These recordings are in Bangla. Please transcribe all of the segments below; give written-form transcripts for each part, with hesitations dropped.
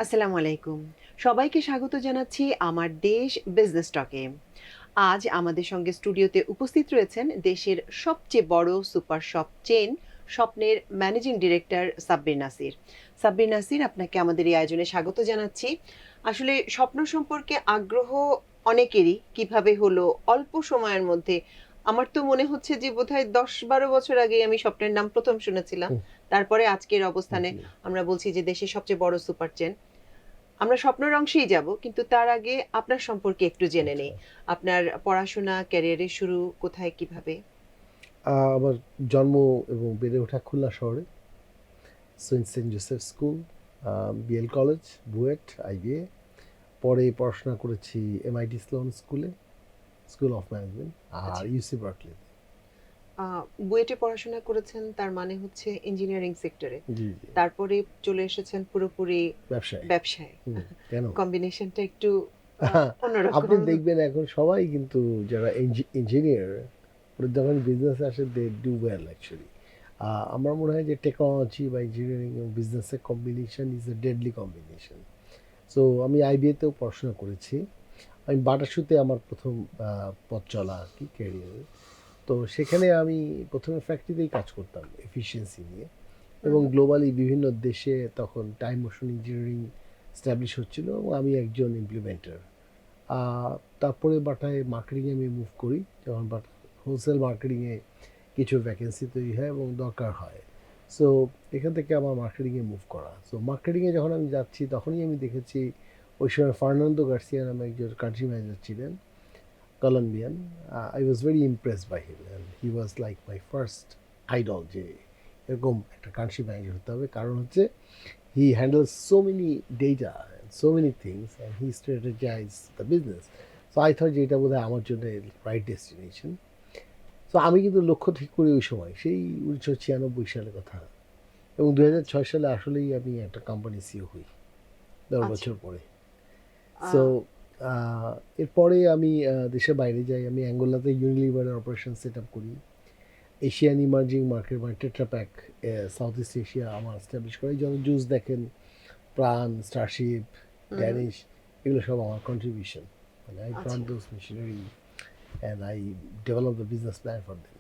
আসসালামু আলাইকুম। সবাইকে স্বাগত জানাচ্ছি আমার দেশ বিজনেস টকে। আজ আমাদের সঙ্গে স্টুডিওতে উপস্থিত রয়েছেন দেশের সবচেয়ে বড় সুপার শপ চেইন স্বপ্নের ম্যানেজিং ডিরেক্টর সাব্বির নাসির। সাব্বির নাসির, আপনাকে আমাদের এই আয়োজনে স্বাগত জানাচ্ছি। আসলে স্বপ্ন সম্পর্কে আগ্রহ অনেকেরই কিভাবে হলো অল্প সময়ের মধ্যে। আমার তো মনে হচ্ছে যে বোধহয় ১০-১২ বছর আগেই আমি স্বপ্নের নাম ১ম শুনেছিলাম। হুম, তারপরে আজকের অবস্থানে জি। আমরা বলছি যে দেশের সবচেয়ে বড় সুপার চেইন। আমরা স্বপ্নের অংশেই যাব। কিন্তু তার আগে আপনার সম্পর্কে একটু জেনে আচ্ছা। নেই। আপনার পড়াশোনা, ক্যারিয়ারের শুরু কোথায়, কিভাবে? আমার জন্ম এবং বেড়ে ওঠা খুলনা শহরে। Saint Joseph school, BL college, BUET, IBA. পরে পড়াশোনা করেছি এমআইটি স্লোন স্কুলে, স্কুল অফ ম্যানেজমেন্ট, আর আচ্ছা। ইউসি বার্কলিতে। আ বুয়েটে পড়াশোনা করেছেন, তার মানে হচ্ছে ইঞ্জিনিয়ারিং সেক্টরে। জি, জি। তারপরে চলে এসেছেন পুরোপুরি ব্যবসায়। ব্যবসায়। হুম, কেন? কম্বিনেশনটা একটু অন্যরকম। আপনি দেখবেন এখন সবাই কিন্তু যারা ইঞ্জিনিয়ার যখন বিজনেসে আসে দে ডু ওয়েল অ্যাকচুয়ালি। আমার মনে হয় যে টেকনোলজি বা ইঞ্জিনিয়ারিং এবং বিজনেসের combination is a deadly combination. So আমি আইবিএতেও পড়াশোনা করেছি। আমি বাটা শুতে আমার প্রথম পথ চলা আর কি ক্যারিয়ারে। তো সেখানে আমি প্রথমে ফ্যাক্টরিতেই কাজ করতাম এফিসিয়েন্সি নিয়ে, হুম, এবং হুম। গ্লোবালি বিভিন্ন দেশে তখন টাইম মোশন ইঞ্জিনিয়ারিং স্ট্যাবলিশ হচ্ছিল এবং আমি একজন ইমপ্লিমেন্টার। তারপরে বাটায় মার্কেটিংয়ে আমি মুভ করি, যখন বাটা হোলসেল মার্কেটিংয়ে কিছু ভ্যাকেন্সি তৈরি হয় এবং দরকার হয়। সো এখান থেকে আমার মার্কেটিংয়ে মুভ করা। সো মার্কেটিংয়ে যখন আমি যাচ্ছি তখনই আমি দেখেছি ওই সময় ফার্নান্দো গার্সিয়া নামে একজন কান্ট্রি ম্যানেজার ছিলেন, Colombian. I was very impressed by him and he was like my first idol, যে এরকম একটা কান্ট্রি ম্যানেজার হতে হবে। কারণ হচ্ছে he handles so many data and so many things and he strategizes the business. So I thought যে এটা বোধহয় আমার জন্য রাইট ডেস্টিনেশন। সো আমি কিন্তু লক্ষ্য ঠিক করি ওই সময়, সেই 1996 সালের কথা, এবং আচ্ছা, 2006 সালে আসলেই আমি একটা কোম্পানি সিও হই 10 আচ্ছা। বছর পরে। আ সো এরপরে আমি দেশের বাইরে যাই, আমি অ্যাঙ্গোলাতে ইউনিলিভারের অপারেশন সেট আপ করি। এশিয়ান ইমার্জিং মার্কেট মানে টেট্রাপ্যাক, সাউথ ইস্ট এশিয়া আমার এস্টাবলিশ করে। যখন জুস দেখেন, প্রাণ, স্টারশিপ, হুম, হুম। ড্যানিশ, এগুলো সব আমার কন্ট্রিবিউশন। মানে আই ব্রট আচ্ছা। Those machinery and I develop the business plan for them.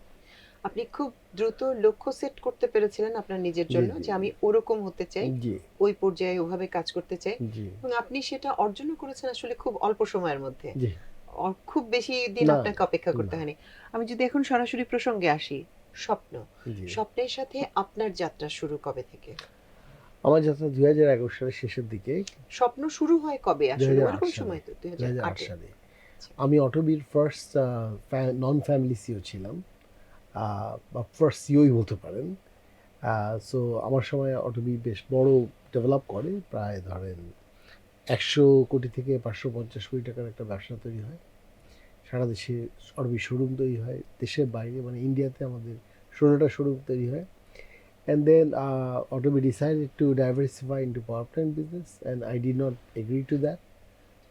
আপনি খুব দ্রুত লক্ষ্য সেট করতে পেরেছিলেন আপনার নিজের জি, জন্য জি, যে আমি জি। ওরকম হতে চাই, জি, ওই পর্যায়ে ওভাবে কাজ করতে চাই জি, এবং আপনি সেটা অর্জনও করেছেন আসলে খুব অল্প সময়ের মধ্যে। জি। খুব বেশি দিন না, আপনাকে না, অপেক্ষা করতে না। হয়নি। আমি যদি এখন সরাসরি প্রসঙ্গে আসি, স্বপ্ন। জি। স্বপ্নের সাথে আপনার যাত্রা শুরু কবে থেকে? আমার যাত্রা 2011 সালের শেষের দিকে, স্বপ্ন শুরু হয় কবে আসলে? 2008 ওরকম সালে, সময় তো ২০০৮ 2008 এ। সালে। আচ্ছা, আমি অটোবির ফার্স্ট নন ফ্যামিলি সিও ছিলাম, বা ফার্স্ট সিওই বলতে পারেন। সো আমার সময় অটোবি বেশ বড় ডেভেলপ করে, প্রায় ধরেন 100 কোটি থেকে 550 কোটি টাকার একটা ব্যবসা তৈরি হয়। সারা দেশে অটোবি শোরুম তৈরি হয়, দেশের বাইরে মানে ইন্ডিয়াতে আমাদের 16টা শোরুম তৈরি হয়। And then Autobi decided to diversify into powertrain business, and I did not agree to that.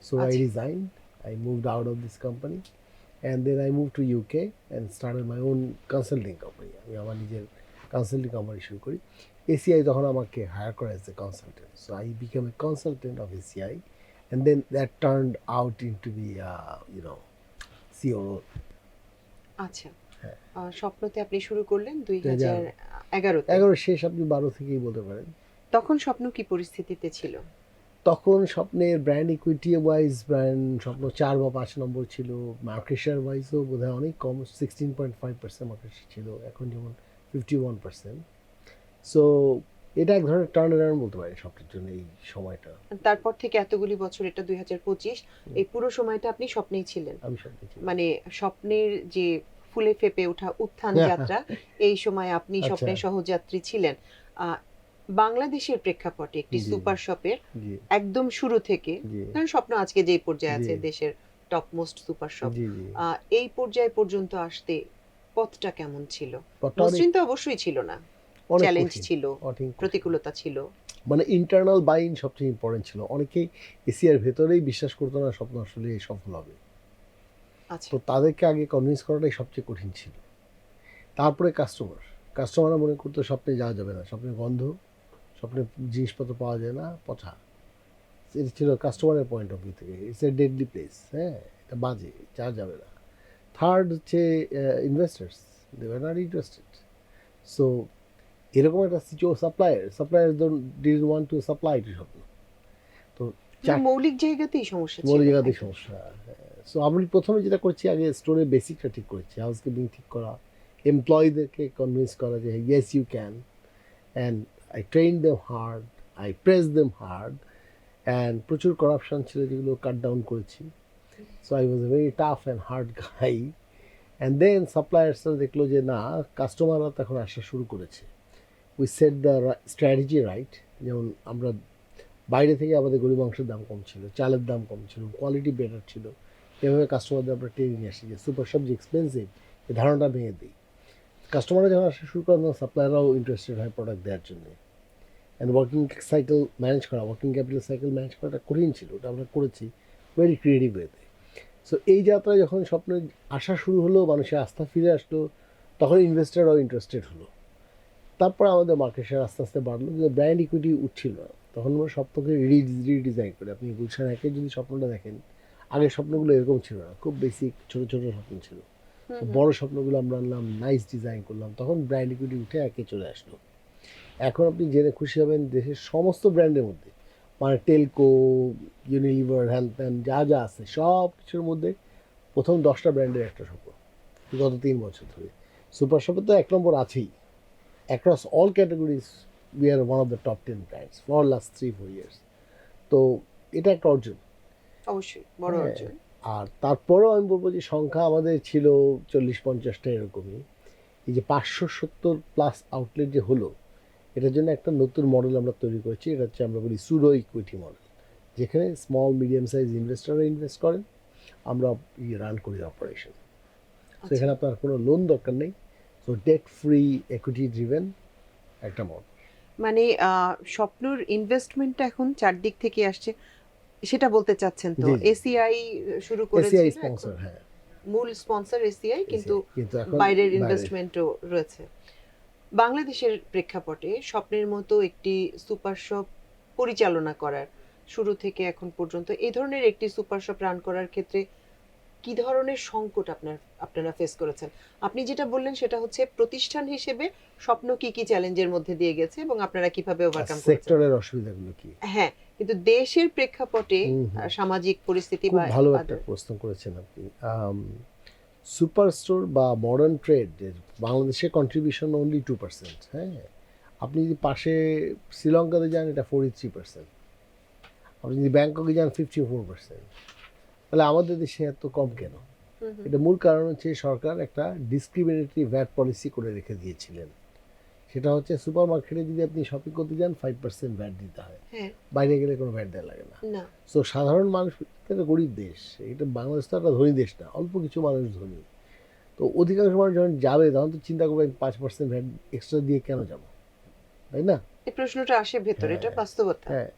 So I আচ্ছা, resigned. I moved out of this company, and then I moved to UK and started my own consulting company. আমি আমার নিজের কনসাল্টিং কোম্পানি শুরু করি। এসিআই তখন আমাকে হায়ার করে as a consultant, so I became a consultant of ACI, and then that turned out into the CEO role. আচ্ছা। স্বপ্নতে আপনি শুরু করলেন ২০১১ তে। 2011 শেষ, আপনি 12 থেকেই বলতে পারেন। তখন স্বপ্ন কি পরিস্থিতিতে ছিল? তখন স্বপ্নের ব্র্যান্ড ইকুইটি ওয়াইজ ব্র্যান্ড স্বপ্ন 4 বা 5 নম্বর ছিল। মার্কেট শেয়ার ওয়াইজও বোধহয় অনেক কম, 16.5% মার্কেট শেয়ার ছিল, এখন যেমন 51%। সো এটা এক ধরনের টার্ন অ্যারাউন্ড বলতে পারি স্বপ্নের জন্য এই সময়টা। তারপর থেকে এতগুলি বছর, এটা ২০২৫, এই পুরো সময়টা আপনি স্বপ্নেই ছিলেন। আমি স্বপ্নে ছিলাম। মানে স্বপ্নের যে ফুলে ফেঁপে ওঠা উত্থান যাত্রা, এই সময় আপনি আচ্ছা। স্বপ্নের সহযাত্রী ছিলেন। আ বাংলাদেশের প্রেক্ষাপটে একটি জি, সুপার শপের জি, একদম শুরু থেকে, জি, ধরেন স্বপ্ন আজকে যেই পর্যায়ে জি, আছে, দেশের টপ মোস্ট সুপার শপ, জি, জি। আ এই পর্যায় পর্যন্ত আসতে পথটা কেমন ছিল? পথটা অনেক, মসৃণ তো অবশ্যই ছিল না। অনেক চ্যালেঞ্জ কঠিন, ছিল, অনেক কঠিন। প্রতিকূলতা ছিল। মানে ইন্টারনাল বাইং সবচেয়ে ইম্পর্টেন্ট ছিল। অনেকেই এসিআর ভেতরেই বিশ্বাস করতো না স্বপ্ন আসলে সফল হবে। আচ্ছা, তো তাদেরকে আগে কনভিন্স করাটাই সবচেয়ে কঠিন ছিল। তারপরে কাস্টমাররা মনে করতো স্বপ্নে যাওয়া যাবে না, স্বপ্নে গন্ধ, স্বপ্নে জিনিসপত্র পাওয়া যায় না, পচা। এটা ছিল কাস্টমারের পয়েন্ট অফ ভিউ থেকে, ইটস এ ডেডলি প্লেস, হ্যাঁ, এটা বাজে, যাওয়া যাবে না। থার্ড হচ্ছে investors, they were not interested. So এরকম একটা supplier didn't want to supply to Shwapno. তো মৌলিক জায়গাতেই সমস্যা ছিল, মৌলিক জায়গাতেই সমস্যা। সো আমি প্রথমে যেটা করছি, আগে স্টোরের বেসিকটা ঠিক করেছি, হাউসকিপিং ঠিক করা, এমপ্লয়ীদেরকে কনভিন্স করা যে yes you can, and I train them hard, I press them hard, and প্রচুর কারাপশন ছিল যেগুলো কাট ডাউন করেছি। So I was a very tough and hard guy. And then সাপ্লায়ার্সরা দেখলো যে না, কাস্টমাররা তখন আসা শুরু করেছে। We set the strategy right. যেমন আমরা বাইরে থেকে আমাদের গরুর মাংসের দাম কম ছিল, চালের দাম কম ছিল, কোয়ালিটি বেটার ছিল, এভাবে কাস্টমারদের আমরা টেনে নিয়ে আসি যে সুপার শপ যে এক্সপেন্সিভ, এই ধারণাটা ভেঙে দিই। কাস্টমাররা যখন আসা শুরু করেন, সাপ্লায়াররাও ইন্টারেস্টেড হয় প্রোডাক্ট দেওয়ার জন্য। And working capital cycle manage করাটা কঠিন ছিল, ওটা আমরা করেছি ভেরি ক্রিয়েটিভ ওয়েতে। সো এই যাত্রায় যখন স্বপ্নে আসা শুরু হলো, মানুষের আস্থা ফিরে আসলো, তখন ইনভেস্টাররাও ইন্টারেস্টেড হলো। তারপর আমাদের মার্কেট শেয়ার আস্তে আস্তে বাড়লো, কিন্তু ব্র্যান্ড ইকুইটি উঠছিল না। তখন আমরা স্বপ্নকে রিডিজাইন করি। আপনি গুলশান একে যদি স্বপ্নটা দেখেন, আগের স্বপ্নগুলো এরকম ছিল না, খুব বেসিক ছোটো ছোটো স্বপ্ন ছিল। বড় স্বপ্নগুলো আমরা আনলাম, নাইস ডিজাইন করলাম, তখন ব্র্যান্ড ইকুইটি উঠে একে চলে আসলো। এখন আপনি জেনে খুশি হবেন, দেশের সমস্ত ব্র্যান্ডের মধ্যে, মানে টেলকো, ইউনিলিভার, হ্যান্ড যা যা আছে সব কিছুর মধ্যে প্রথম 10টা ব্র্যান্ডের একটা স্বপ্ন গত 3 বছর ধরে। সুপার শপে তো 1 নম্বর আছেই। Across all categories we are one of the top 10 brands for last 3-4 years. তো এটা একটা অর্জন, অবশ্যই বড় হ্যাঁ। অর্জন। আর তারপরেও আমি বলবো যে সংখ্যা আমাদের ছিল 40-50টা এরকমই। এই যে 570+ আউটলেট যে হলো, এটার জন্য একটা নতুন মডেল আমরা তৈরি করেছি। এটা হচ্ছে আমরা বলি সুডো ইকুইটি মডেল, যেখানে স্মল মিডিয়াম সাইজ ইনভেস্টররা ইনভেস্ট করেন, আমরা রান করি অপারেশন। তো এখানে আপনার কোনো লোন দরকার নেই। So date free, equity driven একটা মডেল। মানে স্বপ্নর ইনভেস্টমেন্টটা এখন চারদিক থেকে আসছে, সেটা বলতে চাচ্ছেন তো? জি, জি। এসিআই শুরু এসিআই করেছিল, স্পন্সর, হ্যাঁ, মূল স্পন্সর এসিআই, কিন্তু এখন বাইরের ইনভেস্টমেন্টও রয়েছে। বাংলাদেশের প্রেক্ষাপটে স্বপ্নের মতো একটি সুপার শপ পরিচালনা করার, শুরু থেকে এখন পর্যন্ত এই ধরনের একটি সুপার শপ রান করার ক্ষেত্রে কি ধরনের সংকট আপনারা ফেস করেছেন? আপনি যেটা বললেন সেটা হচ্ছে প্রতিষ্ঠান হিসেবে স্বপ্ন কি কি চ্যালেঞ্জের মধ্যে দিয়ে গেছে এবং আপনারা কিভাবে ওভারকাম করেছেন। সেক্টরের অসুবিধাগুলো কি? হ্যাঁ, কিন্তু দেশের প্রেক্ষাপটে সামাজিক পরিস্থিতি খুব বা ভালো একটা প্রশ্ন করেছেন আপনি। সুপার স্টোর বা মডার্ন ট্রেড বাংলাদেশে কন্ট্রিবিউশন অনলি 2%, হ্যাঁ। আপনি যদি পাশে শ্রীলঙ্কাতে যান, এটা 43%। আপনি যদি ব্যাংককে যান, 54%। তাহলে আমাদের দেশে এত কম কেন? এটা মূল কারণ হচ্ছে সরকার একটা ডিসক্রিমিনেটরি ভ্যাট পলিসি করে রেখে দিয়েছিলেন। সেটা হচ্ছে সুপার মার্কেটে যদি আপনি শপিং করতে যান, 5% ভ্যাট দিতে হয়, বাইরে গেলে কোনো ভ্যাট দেওয়া লাগে না। সো সাধারণ মানুষ, এটা গরিব দেশ, এটা বাংলাদেশ তো একটা ধনী দেশ না, অল্প কিছু মানুষ ধনী। তো অধিকাংশ মানুষ যখন যাবে, তখন তো চিন্তা করবেন 5% ভ্যাট এক্সট্রা দিয়ে কেন যাবো, তাই না? এই প্রশ্নটা আসে ভেতরে, এটা বাস্তবতা। হ্যাঁ,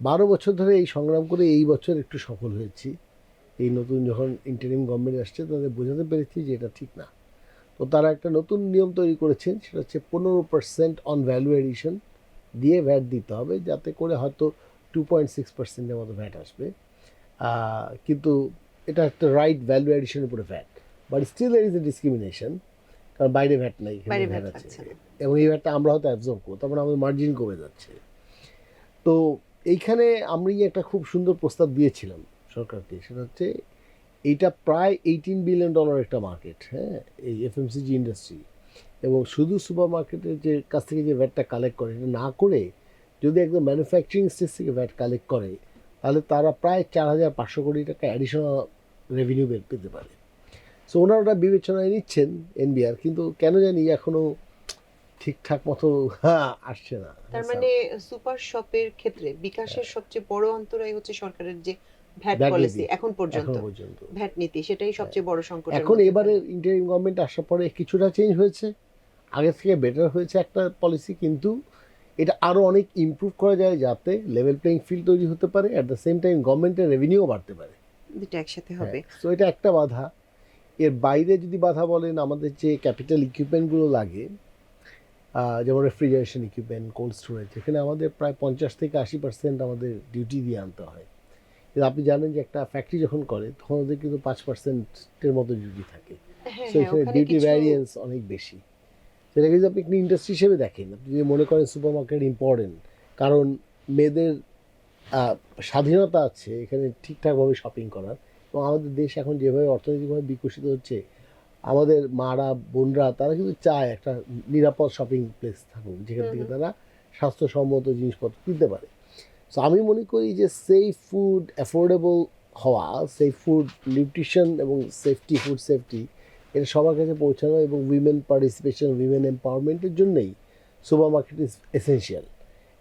12 বছর ধরে এই সংগ্রাম করে এই বছর একটু সফল হয়েছি। এই নতুন যখন ইন্টারিম গভর্নমেন্ট আসছে, তাদের বোঝাতে পেরেছি যে এটা ঠিক না। তো তারা একটা নতুন নিয়ম তৈরি করেছেন, সেটা হচ্ছে 15% অন ভ্যালু এডিশন দিয়ে ভ্যাট দিতে হবে, যাতে করে হয়তো 2.6%-এর মতো ভ্যাট আসবে। কিন্তু এটা একটা রাইট ভ্যালু এডিশনের উপরে VAT, but still there is a discrimination, কারণ বাইরে ভ্যাট নাই, এখানে ভ্যাট আছে, এবং এই ভ্যাটটা আমরা হয়তো অ্যাবজর্ব করবো, তারপরে আমাদের মার্জিন কমে যাচ্ছে। তো এইখানে আমি একটা খুব সুন্দর প্রস্তাব দিয়েছিলাম সরকারকে, সেটা হচ্ছে এইটা প্রায় $18 বিলিয়ন একটা মার্কেট, হ্যাঁ, এই এফএমসিজি ইন্ডাস্ট্রি। এবং শুধু সুপার মার্কেটের যে কাছ থেকে যে ভ্যাটটা কালেক্ট করে, এটা না করে যদি একদম ম্যানুফ্যাকচারিং স্টেজ থেকে ভ্যাট কালেক্ট করে, তাহলে তারা প্রায় 4,500 কোটি টাকা অ্যাডিশনাল রেভিনিউ পেতে পারে। সো ওনারা ওটা বিবেচনায় নিচ্ছেন এনবিআর, কিন্তু কেন জানি এখনও ঠিকঠাক মতো আসছে না। তার মানে সুপার শপের ক্ষেত্রে বিকাশের সবচেয়ে বড় অন্তরায় হচ্ছে সরকারের যে ভ্যাট পলিসি এখন পর্যন্ত, ভ্যাট নীতি, সেটাই সবচেয়ে বড় সংকট। এখন এবারে ইন্টারিম গভর্নমেন্ট আসার পরে কিছুটা চেঞ্জ হয়েছে, আগের থেকে বেটার হয়েছে একটা পলিসি, কিন্তু এটা আরও অনেক ইমপ্রুভ করা যায়, যাতে লেভেল প্লেইং ফিল্ড তৈরি হতে পারে, অ্যাট দ্য সেম টাইম গভর্নমেন্টের রেভিনিউও বাড়তে পারে। দুটো একসাথে হবে। তো এটা একটা বাধা। এর বাইরে যদি বাধা বলেন, আমাদের যে ক্যাপিটাল ইকুইপমেন্টগুলো লাগে, যেমন রেফ্রিজারেশন ইকুইপমেন্ট, কোল্ড স্টোরেজ, এখানে আমাদের প্রায় 50 থেকে 80% আমাদের ডিউটি দিয়ে আনতে হয়। কিন্তু আপনি জানেন যে একটা ফ্যাক্টরি যখন করে তখন ওদের কিন্তু 5%-এর মতো ডিউটি থাকে। হ্যাঁ সো হ্যাঁ, এখানে ওখানে ডিউটি কিছু ভ্যারিয়েন্স অনেক বেশি। সেটাকে যদি আপনি একটা ইন্ডাস্ট্রি হিসেবে দেখেন, আপনি যদি মনে করেন সুপার মার্কেট ইম্পর্টেন্ট, কারণ মেয়েদের স্বাধীনতা আছে এখানে ঠিকঠাকভাবে শপিং করার, এবং আমাদের দেশ এখন যেভাবে অর্থনৈতিকভাবে বিকশিত হচ্ছে, আমাদের মারা বোনরা তারা কিন্তু চায় একটা নিরাপদ শপিং প্লেস থাকুক যেখান থেকে তারা স্বাস্থ্যসম্মত জিনিসপত্র কিনতে পারে। সো আমি মনে করি যে সেফ ফুড, অ্যাফোর্ডেবল হওয়া, সেফ ফুড, নিউট্রিশন এবং সেফটি, ফুড সেফটি, এটা সবার কাছে পৌঁছানো এবং উইমেন পার্টিসিপেশন, উইমেন এম্পাওয়ারমেন্টের জন্যই সুপার মার্কেট ইজ এসেনশিয়াল।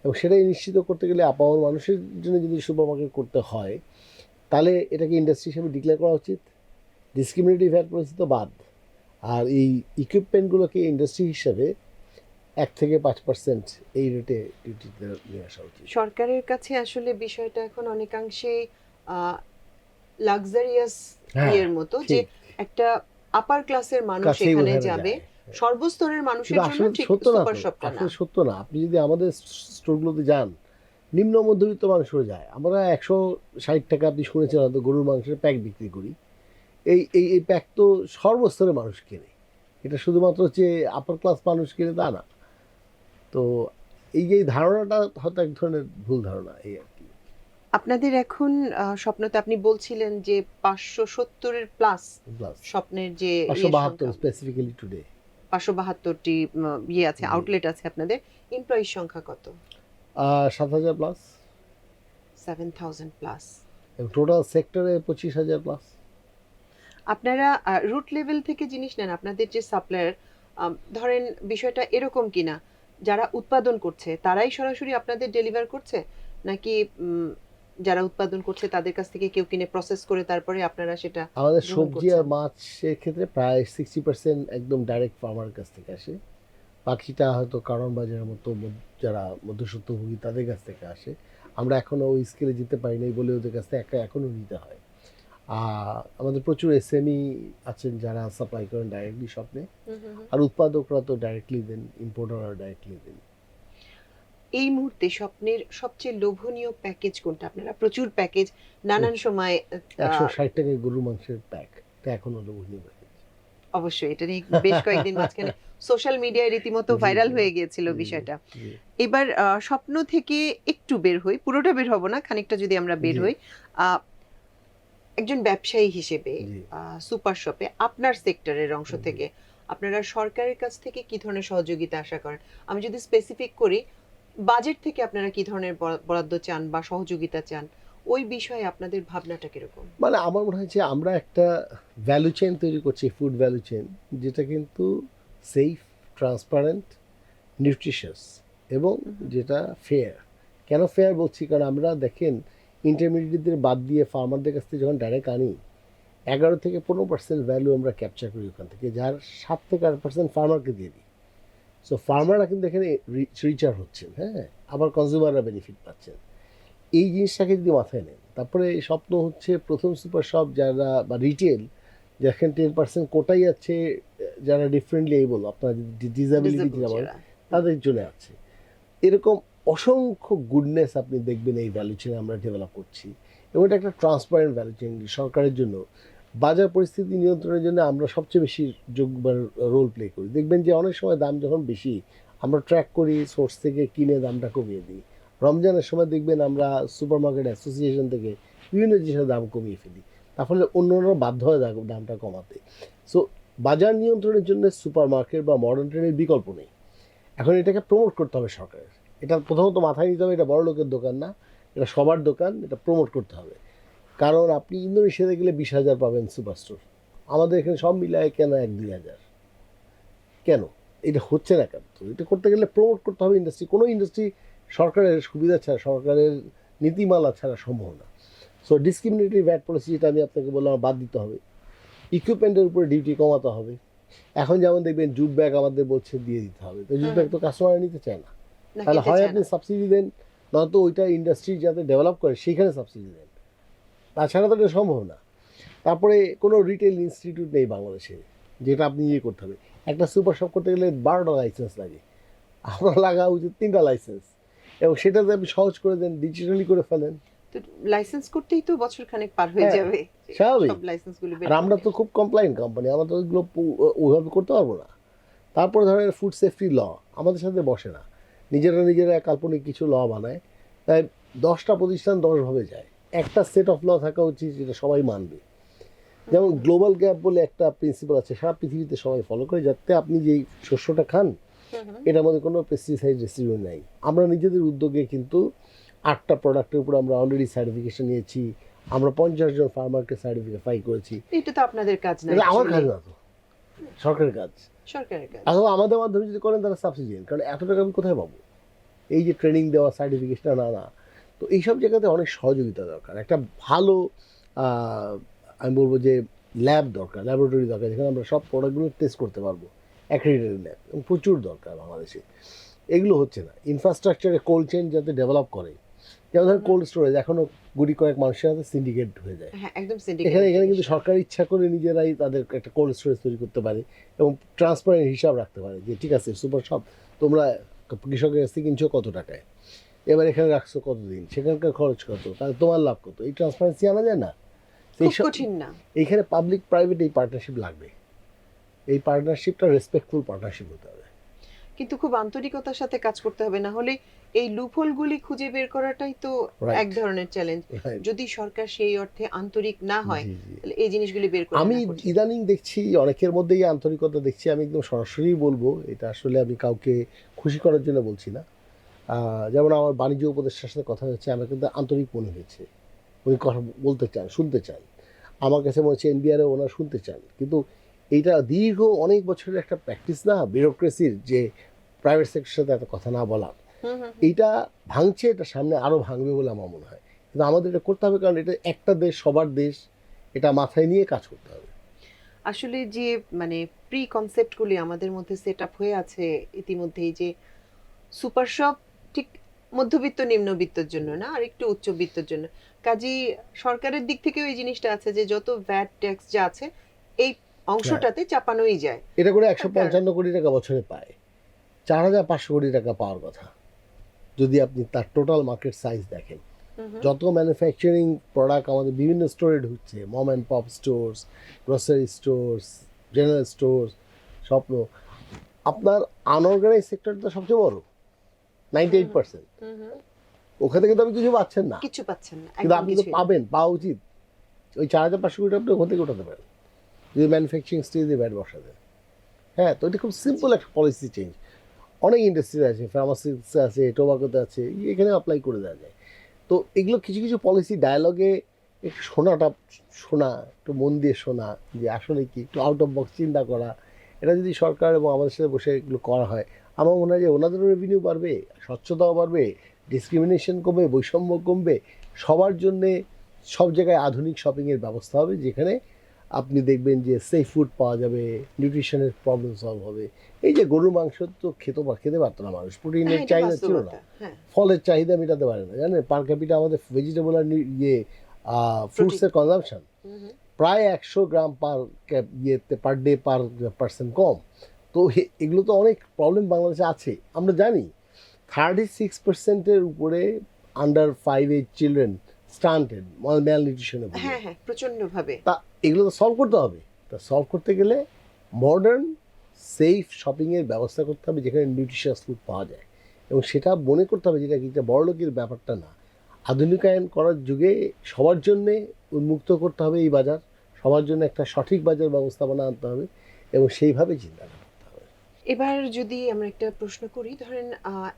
এবং সেটাই নিশ্চিত করতে গেলে আপামর মানুষের জন্য যদি সুপার মার্কেট করতে হয়, তাহলে এটাকে ইন্ডাস্ট্রি হিসেবে ডিক্লেয়ার করা উচিত, ডিসক্রিমিনেটিভ ভ্যাট পলিসি তো বাদ, আর এই ইকুইপমেন্টগুলোকে ইন্ডাস্ট্রি হিসাবে 1 থেকে 5% এই রেটে ডিউটিতে নিয়ে আসা উচিত। সরকারের কাছে আসলে বিষয়টা এখন অনেকাংশে লাক্সারিয়াস হ্যাঁ, ইয়ের মতো, যে ঠিক। একটা আপার ক্লাসের মানুষ কাছেই এখানে বোঝানো যাবে, যায়। সর্বস্তরের মানুষের কিন্তু জন্য আসলে ঠিক সত্য না সুপার তো, শপটা না। আসলে সত্য না। আপনি যদি আমাদের স্টোরগুলোতে যান, নিম্ন মধ্যবিত্ত মানুষও যায়। আমরা 160 টাকা, আপনি শুনেছেন হয়তো, গরুর মাংসের প্যাক বিক্রি করি। এই প্যাক তো সর্বস্তরের মানুষ কেনে। এটা শুধুমাত্র যে আপার ক্লাস মানুষ কেনে তা না। তো এই যে ধারণাটা হয়তো এক ধরনের ভুল ধারণা, এই আর কি। আপনাদের এখন স্বপ্নতে আপনি বলছিলেন যে 570-এর প্লাস প্লাস স্বপ্নের যে 572 স্পেসিফিক্যালি টুডে। 572টি ইয়ে আছে, আউটলেট আছে আপনাদের। এমপ্লয়ির সংখ্যা কত? 7,000 প্লাস, 7000 প্লাস। এবং টোটাল সেক্টরে 25,000 প্লাস। আপনারা রুট লেভেল থেকে জিনিস নেন, আপনাদের যে সাপ্লায়ার, ধরেন বিষয়টা এরকম কিনা, যারা উৎপাদন করছে তারাই সরাসরি আপনাদের ডেলিভার করছে, নাকি যারা উৎপাদন করছে তাদের কাছ থেকে কেউ কিনে প্রসেস করে তারপরে আপনারা সেটা আমাদের গ্রহণ সবজি আর করছেন? মাছের ক্ষেত্রে প্রায় 60% একদম ডাইরেক্ট ফার্মার কাছ থেকে আসে। বাকিটা হয়তো কারণ বাজারের মতো যারা মধ্যস্বত্বভোগী তাদের কাছ থেকে আসে। আমরা এখনও ওই স্কেলে যেতে পারি নাই বলে ওদের কাছ থেকে এখনও নিতে হয়। আমাদের প্রচুর এসএমই আছেন যারা সাপ্লাই করেন ডাইরেক্টলি স্বপ্নে, আর উৎপাদকরা তো ডাইরেক্টলি দেন, ইম্পোর্টাররা ডাইরেক্টলি দেন। এই মুহূর্তে স্বপ্নের সবচেয়ে লোভনীয় প্যাকেজ কোনটা? আপনারা প্রচুর প্যাকেজ নানান সময় 160 টাকায় গরুর মাংসের প্যাক, এটা এখনও লোভনীয় প্যাকেজ। অবশ্যই এটা নিয়ে বেশ কয়েকদিন মাঝখানে সোশ্যাল মিডিয়ায় রীতিমতো জি, ভাইরাল জি, হয়ে গিয়েছিল জি, বিষয়টা। জি, এবার স্বপ্ন থেকে একটু বের হই, পুরোটা বের হব না, খানিকটা যদি আমরা বের জি। হই। আহ, একজন ব্যবসায়ী হিসেবে জি। সুপার শপে আপনার সেক্টরের অংশ জি। থেকে আপনারা সরকারের কাছ থেকে কি ধরনের সহযোগিতা আশা করেন? আমি যদি স্পেসিফিক করি, বাজেট থেকে আপনারা কি ধরনের বরাদ্দ চান বা সহযোগিতা চান, ওই বিষয়ে আপনাদের ভাবনাটা কিরকম? মানে আমার মনে হয় যে আমরা একটা ভ্যালু চেইন তৈরি করছি, ফুড ভ্যালু চেইন, যেটা কিন্তু সেফ, ট্রান্সপারেন্ট, নিউট্রিশাস এবং যেটা ফেয়ার। কেন ফেয়ার বলছি? কারণ আমরা দেখেন ইন্টারমিডিয়েটদের বাদ দিয়ে ফার্মারদের কাছ থেকে যখন ডাইরেক্ট আনি, 11 থেকে 15% ভ্যালু আমরা ক্যাপচার করি ওখান থেকে, যার 7 থেকে 8% ফার্মারকে দিয়ে দিই। সো ফার্মাররা কিন্তু এখানে রিচার হচ্ছেন, হ্যাঁ, আবার কনজিউমাররা বেনিফিট পাচ্ছেন। এই জিনিসটাকে যদি মাথায় নেন, তারপরে স্বপ্ন হচ্ছে প্রথম সুপার শপ যারা বা রিটেল, যেখানে 10% কোটাই আছে যারা ডিফারেন্টলি এবল, আপনার ডিসেবিলিটি Visible যেমন, যারা। তাদের জন্য আছে। এরকম অসংখ্য গুডনেস আপনি দেখবেন এই ভ্যালু চেন আমরা ডেভেলপ করছি, এবং এটা একটা ট্রান্সপারেন্ট ভ্যালু চেন সরকারের জন্য। বাজার পরিস্থিতি নিয়ন্ত্রণের জন্য আমরা সবচেয়ে বেশি রোল প্লে করি। দেখবেন যে অনেক সময় দাম যখন বেশি, আমরা ট্র্যাক করি, সোর্স থেকে কিনে দামটা কমিয়ে দিই। রমজানের সময় দেখবেন আমরা সুপার মার্কেট অ্যাসোসিয়েশন থেকে বিভিন্ন জিনিসের দাম কমিয়ে ফেলি, তার ফলে অন্যরা বাধ্য হয় দামটা কমাতে। সো বাজার নিয়ন্ত্রণের জন্য সুপার মার্কেট বা মডার্ন ট্রেডের বিকল্প নেই। এখন এটাকে প্রমোট করতে হবে সরকারের। এটা প্রথমত মাথায় নিতে হবে, এটা বড় লোকের দোকান না, এটা সবার দোকান, এটা প্রমোট করতে হবে। কারণ আপনি ইন্দোনেশিয়াতে গেলে 20,000 পাবেন সুপার স্টোর, আমাদের এখানে সব মিলায় কেন 1-2 হাজার? কেন এটা হচ্ছে না? কেন? তো এটা করতে গেলে প্রমোট করতে হবে ইন্ডাস্ট্রি। কোনো ইন্ডাস্ট্রি সরকারের সুবিধা ছাড়া, সরকারের নীতিমালা ছাড়া সম্ভব না। সো ডিসক্রিমিনেটরি ভ্যাট পলিসি, যেটা আমি আপনাকে বললাম, বাদ দিতে হবে। ইকুইপমেন্টের উপরে ডিউটি কমাতে হবে। এখন যেমন দেখবেন জুট ব্যাগ আমাদের বলছে দিয়ে দিতে হবে, তো জুট ব্যাগ তো কাস্টমার নিতে চায় না। না, তাহলে খেতে হয় চায় আপনি না। সাবসিডি দেন, নয়তো ওইটা ইন্ডাস্ট্রি যাতে ডেভেলপ করে সেইখানে সাবসিডি দেন, তাছাড়া তো এটা সম্ভব না। তারপরে কোনো রিটেল ইনস্টিটিউট নেই বাংলাদেশে যেটা আপনি ইয়ে করতে হবে। একটা সুপার শপ করতে গেলে 12টা লাইসেন্স লাগে, আপনার লাগা উচিত 3টা লাইসেন্স, এবং সেটাতে আপনি সহজ করে দেন, ডিজিটালি করে ফেলেন। তো লাইসেন্স করতেই তো বছর খানেক পার হয়ে হ্যাঁ, যাবে, স্বাভাবিক। সব লাইসেন্সগুলো আর বের আমরা করতে। তো খুব কমপ্লায়েন্ট কোম্পানি, আমরা তো ওইগুলো ওইভাবে করতে পারবো না। তারপরে ধরেন ফুড সেফটি ল আমাদের সাথে বসে না, নিজেরা কাল্পনিক কিছু ল বানায়, তাই 10টা প্রতিষ্ঠান 10ভাবে যায়। একটা সেট অফ ল থাকা উচিত যেটা সবাই মানবে। যেমন গ্লোবাল গ্যাপ বলে একটা প্রিন্সিপাল আছে, সারা পৃথিবীতে সবাই ফলো করে, যাতে আপনি যেই শস্যটা খান হুম হুম। এটার মধ্যে কোনো পেস্টিসাইড রেসিডিউ নাই। আমরা নিজেদের উদ্যোগে কিন্তু 8টা প্রোডাক্টের উপর আমরা অলরেডি সার্টিফিকেশন নিয়েছি, আমরা 50 জন ফার্মারকে সার্টিফাই করেছি। এটা তো আপনাদের কাজ না, এটা আমার কাজ actually না তো, সরকারের কাজ। সরকারের কাজ। এখন আমাদের মাধ্যমে যদি করেন তাহলে সাবসিডি, কারণ এত টাকা আমি কোথায় পাবো এই যে ট্রেনিং দেওয়া, সার্টিফিকেশন না। তো এইসব জায়গাতে অনেক সহযোগিতা দরকার, একটা ভালো আমি বলবো যে ল্যাব দরকার, ল্যাবরেটরি দরকার, যেখানে আমরা সব প্রোডাক্টগুলো টেস্ট করতে পারবো, অ্যাক্রেডিটেড ল্যাব, এবং প্রচুর দরকার বাংলাদেশে। এগুলো হচ্ছে না। ইনফ্রাস্ট্রাকচারে কোল্ড চেইন যাতে ডেভেলপ করে, যেমন ধরেন কোল্ড স্টোরেজ এখনও গুটি কয়েক মানুষের হাতে সিন্ডিকেট হয়ে যায়। হ্যাঁ, একদম এখানে সিন্ডিকেট। এখানে কিন্তু সরকার ইচ্ছা করে নিজেরাই তাদের একটা কোল্ড স্টোরেজ তৈরি করতে পারে, এবং ট্রান্সপারেন্ট হিসাব রাখতে পারে যে ঠিক আছে সুপার শপ তোমরা কৃষকের কাছ থেকে কিনছো কত টাকায়, এবার এখানে রাখছো কতদিন, সেখানকার খরচ কত, তাহলে তোমার লাভ কত, এই ট্রান্সপারেন্সি আনা যায় না। খুব এইসব কঠিন না। এইখানে পাবলিক প্রাইভেট এই পার্টনারশিপ লাগবে, এই পার্টনারশিপটা রেসপেক্টফুল পার্টনারশিপ হতে হবে। কিন্তু খুব আন্তরিকতার সাথে কাজ করতে হবে, না হলে এই লুপহোলগুলি খুঁজে বের করাটাই তো Right. এক ধরনের চ্যালেঞ্জ। Right. যদি সরকার সেই অর্থে আন্তরিক না হয়, জি, জি। তাহলে এই জিনিসগুলি বের করা আমি না কঠিন। ইদানিং দেখছি অনেকের মধ্যেই আন্তরিকতা দেখছি, আমি একদম সরাসরি বলবো, এটা আসলে আমি কাউকে খুশি করার জন্য বলছি না। যেমন আমার বাণিজ্য উপদেষ্টার সাথে কথা হচ্ছে, আমার কিন্তু আন্তরিক মনে হয়েছে, উনি কথা বলতে চান, শুনতে চান। আমার কাছে মনে হচ্ছে এনবিআরও ওনারা শুনতে চান, কিন্তু এইটা দীর্ঘ অনেক বছরের একটা প্র্যাকটিস না ব্যুরোক্রেসির, যে প্রাইভেট সেক্টরের সাথে এত কথা না বলার, হুম হুম। এইটা ভাঙছে, এটা সামনে আরও ভাঙবে বলে আমার মনে হয়। কিন্তু আমাদের এটা করতে হবে, কারণ এটা একটা দেশ, সবার দেশ, এটা মাথায় নিয়ে কাজ করতে হবে। আসলে যে মানে প্রি কনসেপ্টগুলি আমাদের মধ্যে সেট আপ হয়ে আছে ইতিমধ্যেই, যে সুপার শপ ঠিক মধ্যবিত্ত নিম্নবিত্তর জন্য না, আর একটু উচ্চবিত্তর জন্য। কাজেই সরকারের দিক থেকেও এই জিনিসটা আছে যে যত ভ্যাট ট্যাক্স যা আছে এই অংশটাতে চাপানোই যায়। এটা করে 155 কোটি টাকা বছরে পায়, 4500 কোটি টাকা পাওয়ার কথা যদি আপনি তার টোটাল মার্কেট সাইজ দেখেন। যত ম্যানুফ্যাকচারিং প্রোডাক্ট আমাদের বিভিন্ন স্টোরে ঢুকছে, mom and pop stores, grocery stores, general stores, Shwapno, আপনার আনঅর্গানাইজ সেক্টর তো সবচেয়ে বড়, 98%। ওখান থেকে তো আপনি কিছু পাচ্ছেন না, কিছু পাচ্ছেন না, কিন্তু একদম আপনি তো কিছুই না। পাবেন, পাওয়া উচিত। ওই 4500 কোটি আপনি ওখান থেকে উঠাতে পারেন যদি ম্যানুফ্যাকচারিং স্টেজে ব্যাট বসা দেন। হ্যাঁ, তো এটা খুব সিম্পল একটা পলিসি চেঞ্জ। অনেক ইন্ডাস্ট্রি আছে, ফার্মাসিউটিক্স আছে, টোবাকোতে আছে, এখানে অ্যাপ্লাই করে দেওয়া যায়। তো এগুলো কিছু কিছু পলিসি ডায়ালগে একটু শোনা, একটু মন দিয়ে শোনা, যে আসলে কি একটু আউট অফ বক্স চিন্তা করা, এটা যদি সরকার এবং আমাদের সাথে বসে এগুলো করা হয়, আমার মনে হয় যে ওনাদেরও রেভিনিউ বাড়বে, স্বচ্ছতাও বাড়বে, ডিসক্রিমিনেশন কমবে, বৈষম্য কমবে, সবার জন্যে সব জায়গায় আধুনিক শপিংয়ের ব্যবস্থা হবে, যেখানে আপনি দেখবেন যে সেফ ফুড পাওয়া যাবে, নিউট্রিশনের প্রবলেম সলভ হবে। এই যে গরুর মাংস তো খেতে পারতো না মানুষ, হ্যাঁ, প্রোটিনের এটা চাহিদা ছিল না, বাস্তবতা। হ্যাঁ, ফলের চাহিদা মেটাতে পারে না, জানেন পার ক্যাপিটা আমাদের ভেজিটেবল আর ফ্রুটসের কনজাম্পশন প্রায় 100 গ্রাম ইয়েতে পার ডে পার পার্সন কম। তো এগুলো তো অনেক প্রবলেম বাংলাদেশে আছে, আমরা জানি। 36%-এর উপরে আন্ডার 5 এজ চিলড্রেন স্টান্টেড, ম্যাল নিউট্রিশনে। হ্যাঁ হ্যাঁ, প্রচন্ড ভাবে। তা এগুলো তো সলভ করতে হবে। তা সলভ করতে গেলে মডার্ন সেফ শপিংয়ের ব্যবস্থা করতে হবে, যেখানে নিউট্রিশিয়াস ফুড পাওয়া যায়, এবং সেটা মনে করতে হবে যেটা একটা বড়লোকের ব্যাপারটা না, আধুনিকায়ন করার যুগে সবার জন্যে উন্মুক্ত করতে হবে এই বাজার, সবার জন্য একটা সঠিক বাজার ব্যবস্থাপনা আনতে হবে, এবং সেইভাবে চিন্তা করতে হবে। এবার যদি আমরা একটা প্রশ্ন করি, ধরেন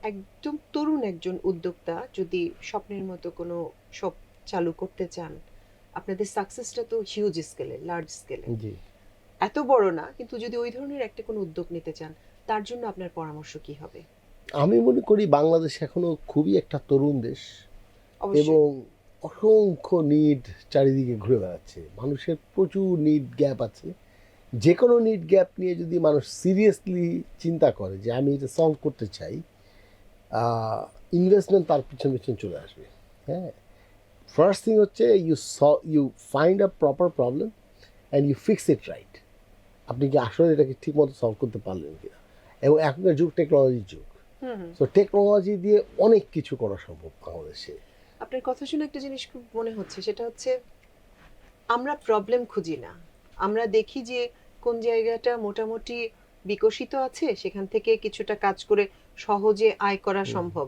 একদম তরুণ একজন উদ্যোক্তা যদি স্বপ্নের মতো কোনো শপ চালু করতে চান, আপনাদের সাকসেসটা তো হিউজ স্কেলে, লার্জ স্কেলে, জি, এত বড় না, কিন্তু যদি ওই ধরনের একটা কোনো উদ্যোগ নিতে চান, তার জন্য আপনার পরামর্শ কি হবে? আমি মনে করি বাংলাদেশ এখনো খুবই একটা তরুণ দেশ, অবশ্যই। এবং অসংখ্য নিড চারিদিকে ঘুরে বেড়াচ্ছে, মানুষের প্রচুর নিড গ্যাপ আছে। যে কোনো নিড গ্যাপ নিয়ে যদি মানুষ সিরিয়াসলি চিন্তা করে যে আমি এটা সলভ করতে চাই, ইনভেস্টমেন্ট তার পিছন পিছন চলে আসবে। হ্যাঁ, ফার্স্ট থিং হচ্ছে you find a proper problem and you fix it right. আপনি কি আসলে এটাকে ঠিক মতো সলভ করতে পারলেন কিনা, এবং এখনকার যুগ টেকনোলজির যুগ। হুম হুম। সো টেকনোলজি দিয়ে অনেক কিছু করা সম্ভব বাংলাদেশে। আপনার কথা শুনে একটা জিনিস খুব মনে হচ্ছে, সেটা হচ্ছে আমরা প্রবলেম খুঁজি না, আমরা দেখি যে কোন জায়গাটা মোটামুটি বিকশিত আছে, সেখান থেকে কিছুটা কাজ করে সহজে আয় করা হুম, সম্ভব,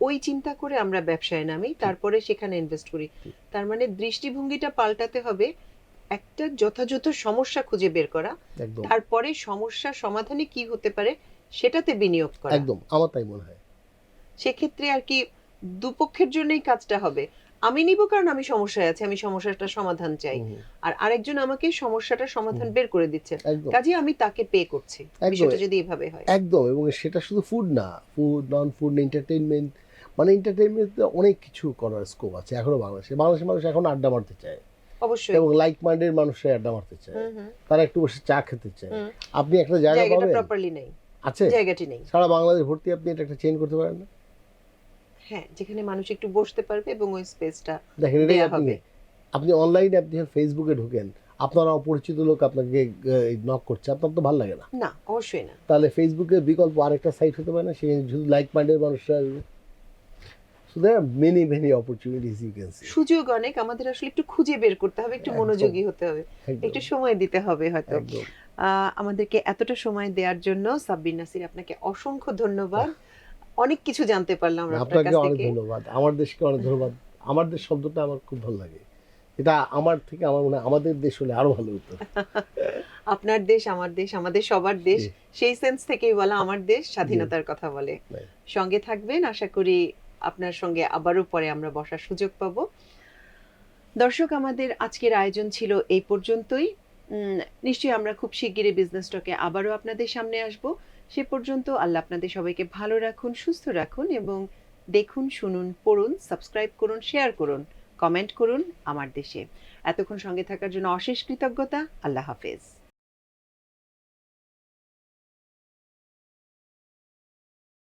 ওই চিন্তা করে আমরা ব্যবসায় নামি, ঠিক তারপরে সেখানে ইনভেস্ট করি। ঠিক তার মানে দৃষ্টিভঙ্গিটা পাল্টাতে হবে, একটা যথাযথ সমস্যা খুঁজে বের করা, একদম তারপরে সমস্যা সমাধানে কি হতে পারে সেটাতে বিনিয়োগ করা। একদম আমার তাই মনে হয়। সেক্ষেত্রে আর কি দুপক্ষের জন্যই কাজটা হবে। আমি নিব কারণ আমি সমস্যায় আছি, আমি সমস্যাটার সমাধান চাই। হুম, আর আরেকজন আমাকে সমস্যাটার সমাধান হুম, বের করে দিচ্ছেন। একদম কাজেই আমি তাকে পে করছি। একদম বিষয়টা যদি এভাবে হয়। একদম। এবং সেটা শুধু ফুড না, ফুড, নন ফুড, এন্টারটেইনমেন্ট, মানে এন্টারটেইনমেন্টে অনেক কিছু করার স্কোপ আছে এখনো বাংলাদেশে। বাংলাদেশের মানুষ এখন আড্ডা মারতে চায় অবশ্যই। এবং লাইক মাইন্ডের মানুষরাই আড্ডা মারতে চায়। হুম, হুম, তারা একটু বসে চা খেতে চায়। হুম। আপনি একটা জায়গা জায়গাটা পাবেন প্রপারলি নেই। আছে জায়গাটি নেই। সারা বাংলাদেশ ভর্তি, আপনি এটা একটা চেইন করতে পারেন না। হ্যাঁ, যেখানে মানুষ একটু বসতে পারবে এবং ওই স্পেসটা দেখেন এটাই দেয়া আপনি হবে। আপনি অনলাইনে আপনি ফেসবুকে ঢোকেন, আপনার অপরিচিত লোক আপনাকে নক করছে, আপনার তো ভালো লাগে না। না, অবশ্যই না। তাহলে ফেসবুকের বিকল্প আরেকটা সাইট হতে পারে না, সেখানে শুধু লাইক মাইন্ডের মানুষরা আসবে। So there are many many opportunities you can see. সুযোগ অনেক, আমাদের আসলে একটু খুঁজে বের করতে হবে, একটু একদম মনোযোগী হতে হবে, একদম একটু সময় দিতে হবে হয়তো। একদম। আমাদেরকে এতটা সময় দেওয়ার জন্য সাব্বির নাসির, আপনাকে অসংখ্য ধন্যবাদ। অনেক কিছু জানতে পারলাম আমরা আপনার আপনাকে কাছ অনেক থেকে। ধন্যবাদ, আমার দেশকে অনেক ধন্যবাদ। আমার দেশ শব্দটা আমার খুব ভালো লাগে। এটা আমার থেকে আমার মনে হয় আমাদের দেশ হলে আরো ভালো হতো। আপনার দেশ, আমার দেশ, আমাদের সবার দেশ, জি, সেই সেন্স থেকেই বলা আমার দেশ জি, স্বাধীনতার কথা বলে। right. সঙ্গে থাকবেন, আশা করি আপনার সঙ্গে আবারও পরে আমরা বসার সুযোগ পাবো। দর্শক, আমাদের আজকের আয়োজন ছিল এই পর্যন্তই। উম, নিশ্চয়ই আমরা খুব শিগগিরই বিজনেস টকে আবারও আপনাদের সামনে আসব। সে পর্যন্ত আল্লাহ আপনাদের সবাইকে ভালো রাখুন, সুস্থ রাখুন এবং দেখুন, শুনুন, পড়ুন, সাবস্ক্রাইব করুন, শেয়ার করুন, কমেন্ট করুন আমার দেশে। এতক্ষণ সঙ্গে থাকার জন্য অশেষ কৃতজ্ঞতা। আল্লাহ হাফেজ।